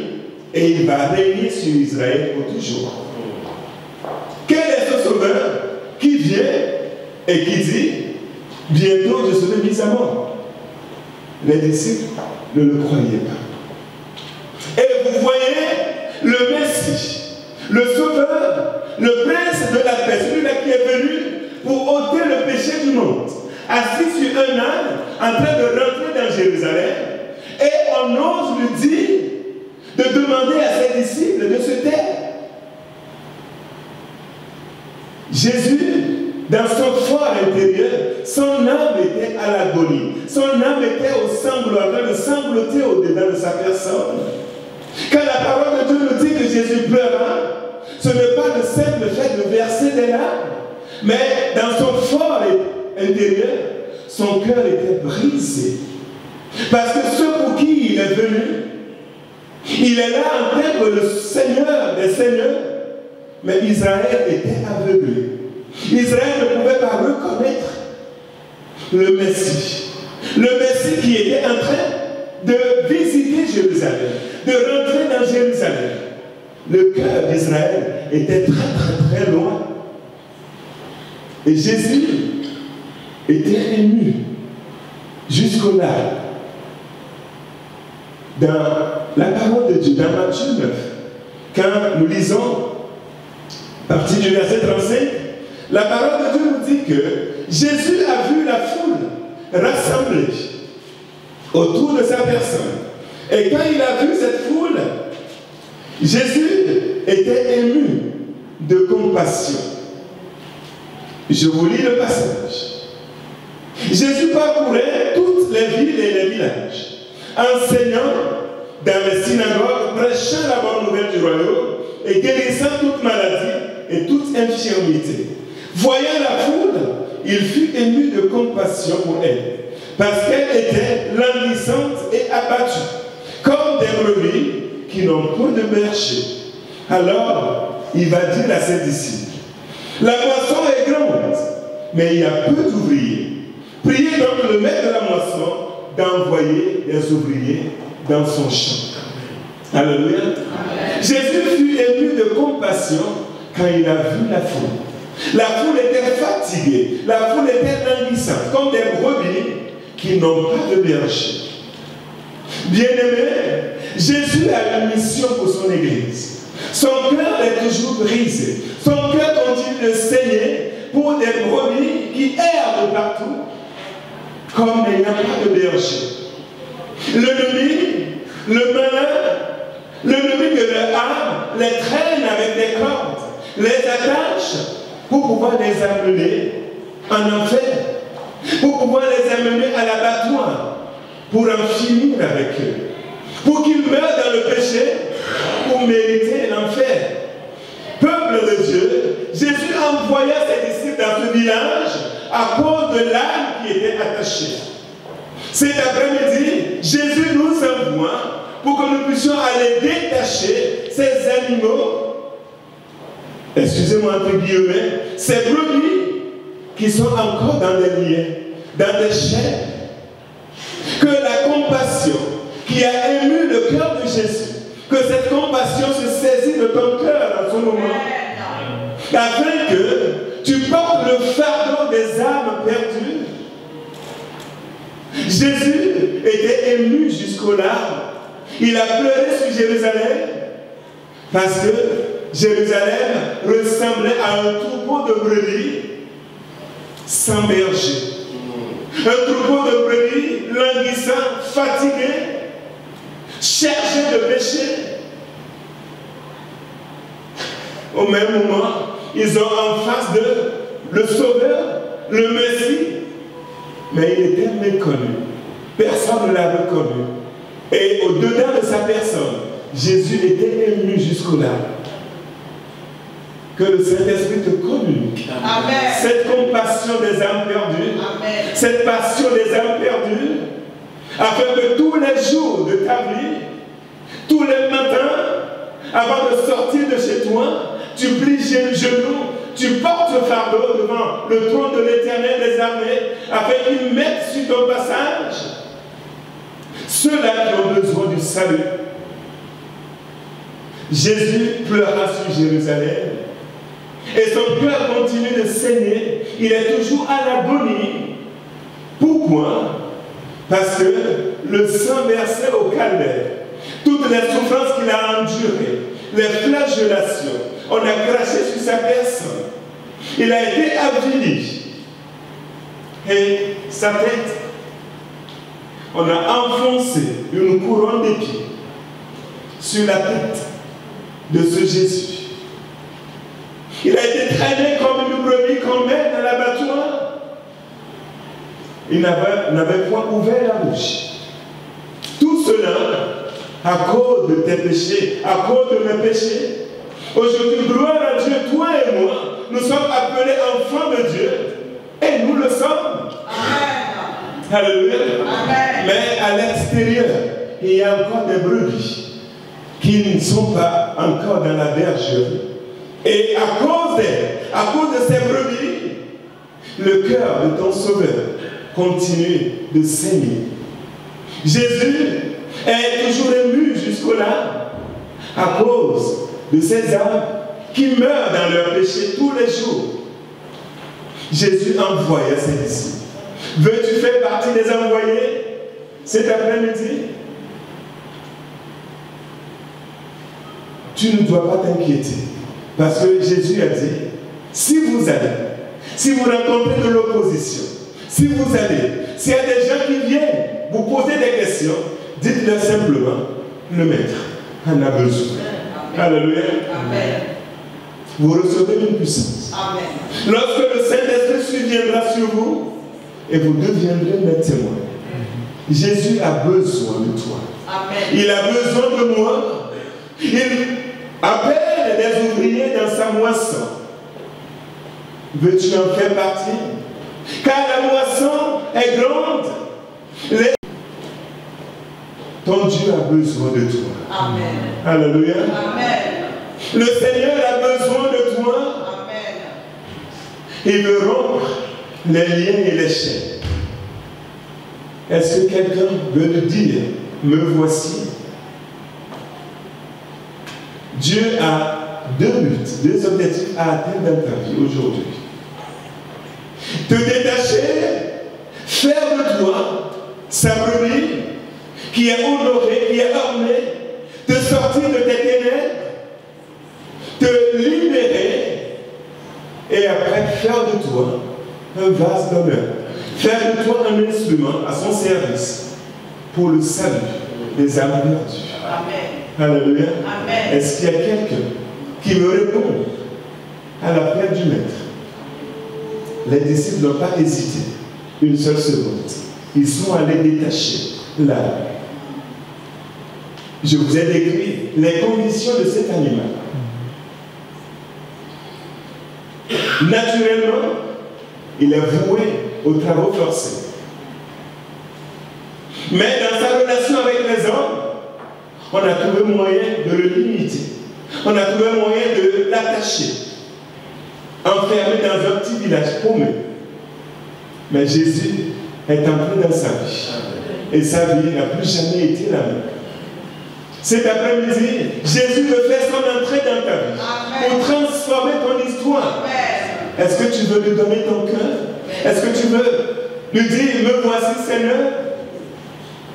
et il va régner sur Israël pour toujours. Quel est ce sauveur qui vient et qui dit bientôt je serai mis à mort? Les disciples ne le croyaient pas. Et vous voyez le Messie, le sauveur, le prince de la paix, celui-là qui est venu pour ôter le péché du monde, assis sur un âne, en train de rentrer dans Jérusalem, et on ose lui dire de demander à ses disciples de se taire. Jésus, dans son fort intérieur, son âme était à l'agonie. Son âme était au sanglots, en train de sangloter au-dedans de sa personne. Quand la parole de Dieu nous dit que Jésus pleura, ce n'est pas le simple fait de verser des larmes, mais dans son fort intérieur, son cœur était brisé. Parce que ce pour qui il est venu, il est là en tant que le Seigneur des Seigneurs, mais Israël était aveuglé. Israël ne pouvait pas reconnaître le Messie. Le Messie qui était en train de visiter Jérusalem, de rentrer dans Jérusalem. Le cœur d'Israël était très loin. Et Jésus était ému jusqu'aux larmes. Dans la parole de Dieu, dans Matthieu 9, quand nous lisons à partir du verset 35, la parole de Dieu nous dit que Jésus a vu la foule rassemblée autour de sa personne. Et quand il a vu cette foule, Jésus était ému de compassion. Je vous lis le passage. Jésus parcourait toutes les villes et les villages, enseignant dans les synagogues, prêchant la bonne nouvelle du royaume et guérissant toute maladie et toute infirmité. Voyant la foule, il fut ému de compassion pour elle, parce qu'elle était languissante et abattue, comme des brebis qui n'ont point de berger. Alors, il va dire à ses disciples, la moisson est grande, mais il y a peu d'ouvriers. Priez donc le maître de la moisson d'envoyer des ouvriers dans son champ. Alléluia. Jésus fut ému de compassion quand il a vu la foule. La foule était fatiguée, la foule était languissante, comme des brebis qui n'ont pas de berger. Bien-aimé, Jésus a une mission pour son Église. Son cœur est toujours brisé. Son cœur continue de saigner pour des brebis qui errent de partout, comme n'ayant pas de berger. L'ennemi, le malin, l'ennemi de leur âme les traîne avec des cordes, les attache pour pouvoir les amener en enfer, pour pouvoir les amener à l'abattoir, pour en finir avec eux, pour qu'ils meurent dans le péché, pour mériter l'enfer. Peuple de Dieu, Jésus envoya ses disciples dans ce village à cause de l'âme qui était attachée. Cet après-midi, Jésus nous envoie pour que nous puissions aller détacher ces animaux, excusez-moi entre guillemets, ces brebis qui sont encore dans des liens, dans des chaînes. Que la compassion qui a ému le cœur de Jésus, que cette compassion se saisit de ton cœur en ce moment, afin que tu portes le fardeau des âmes perdues. Jésus était ému jusqu'aux larmes. Il a pleuré sur Jérusalem parce que Jérusalem ressemblait à un troupeau de brebis sans berger. Un troupeau de brebis languissant, fatigué, chargé de péché. Au même moment, ils ont en face d'eux le Sauveur, le Messie, mais il était méconnu. Personne ne l'a reconnu. Et au-dedans de sa personne, Jésus était ému jusqu'au larmes. Que le Saint-Esprit te communique. Amen. Cette compassion des âmes perdues, amen, cette passion des âmes perdues, afin que tous les jours de ta vie, tous les matins, avant de sortir de chez toi, tu plies le genou, tu portes le fardeau devant le trône de l'Éternel des armées, afin qu'il mette sur ton passage ceux-là qui ont besoin du salut. Jésus pleura sur Jérusalem. Et son cœur continue de saigner. Il est toujours à l'agonie. Pourquoi? Parce que le sang versé au calvaire, toutes les souffrances qu'il a endurées, les flagellations, on a craché sur sa personne. Il a été avili. Et sa tête, on a enfoncé une couronne d'épines sur la tête de ce Jésus. Il a été traîné comme une brebis qu'on met dans l'abattoir. Il n'avait point ouvert la bouche. Tout cela, à cause de tes péchés, à cause de mes péchés. Aujourd'hui, gloire à Dieu, toi et moi, nous sommes appelés enfants de Dieu. Et nous le sommes. Amen. Alléluia. Amen. Mais à l'extérieur, il y a encore des brebis qui ne sont pas encore dans la bergerie. Et à cause de ces brebis, le cœur de ton Sauveur continue de saigner. Jésus est toujours ému jusqu'au larmes à cause de ces âmes qui meurent dans leur péché tous les jours. Jésus envoya ses disciples. Veux-tu faire partie des envoyés cet après-midi? Tu ne dois pas t'inquiéter. Parce que Jésus a dit, si vous rencontrez de l'opposition, si vous allez, s'il y a des gens qui viennent vous poser des questions, dites-leur simplement, le Maître en a besoin. Amen. Alléluia. Amen. Vous recevrez une puissance. Amen. Lorsque le Saint-Esprit viendra sur vous, et vous deviendrez mes témoins. Jésus a besoin de toi. Amen. Il a besoin de moi. Il appelle des ouvriers dans sa moisson. Veux-tu en faire partie? Car la moisson est grande. ton Dieu a besoin de toi. Amen. Alléluia. Amen. Le Seigneur a besoin de toi. Amen. Il veut rompre les liens et les chaînes. Est-ce que quelqu'un veut nous dire, me voici? Dieu a deux buts, deux objectifs à atteindre dans ta vie aujourd'hui. Te détacher, faire de toi sa brebis qui est honorée, qui est ornée, te sortir de tes ténèbres, te libérer et après faire de toi un vase d'honneur. Faire de toi un instrument à son service pour le salut des âmes perdues. Amen. Alléluia. Amen. Est-ce qu'il y a quelqu'un qui me répond à l'appel du Maître? Les disciples n'ont pas hésité une seule seconde. Ils sont allés détacher là. Je vous ai décrit les conditions de cet animal. Naturellement, il est voué aux travaux forcés. Mais dans sa relation avec les hommes, on a trouvé moyen de le limiter. On a trouvé moyen de l'attacher. Enfermé dans un petit village paumé. Mais Jésus est entré dans sa vie. Et sa vie n'a plus jamais été la même. Cet après-midi, Jésus veut faire son entrée dans ta vie. Amen. Pour transformer ton histoire. Est-ce que tu veux lui donner ton cœur? Est-ce que tu veux lui dire, me voici Seigneur?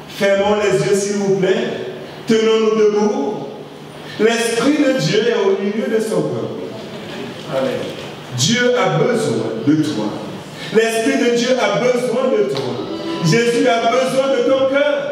Fermons les yeux s'il vous plaît. Tenons-nous debout. L'Esprit de Dieu est au milieu de son peuple. Amen. Dieu a besoin de toi. L'Esprit de Dieu a besoin de toi. Jésus a besoin de ton cœur.